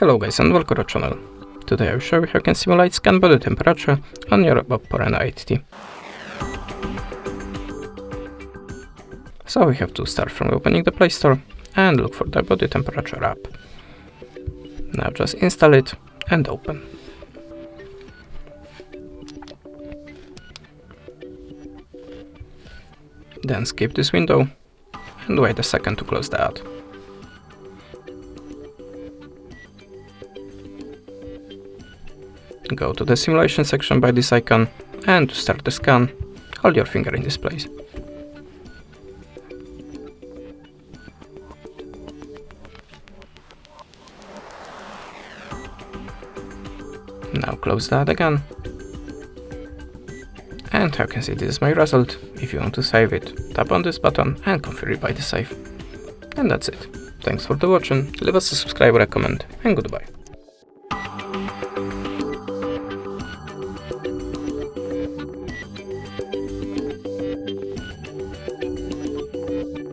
Hello guys and welcome to our channel. Today I will show you how you can simulate scan body temperature on your Oppo Reno8 T. So we have to start from opening the Play Store and look for the body temperature app. Now just install it and open. Then skip this window and wait a second to close the ad. Go to the simulation section by this icon, and to start the scan, hold your finger in this place. Now close that again. And how you can see, this is my result. If you want to save it, tap on this button and configure it by the save. And that's it. Thanks for the watching, leave us a subscribe or a comment, and goodbye.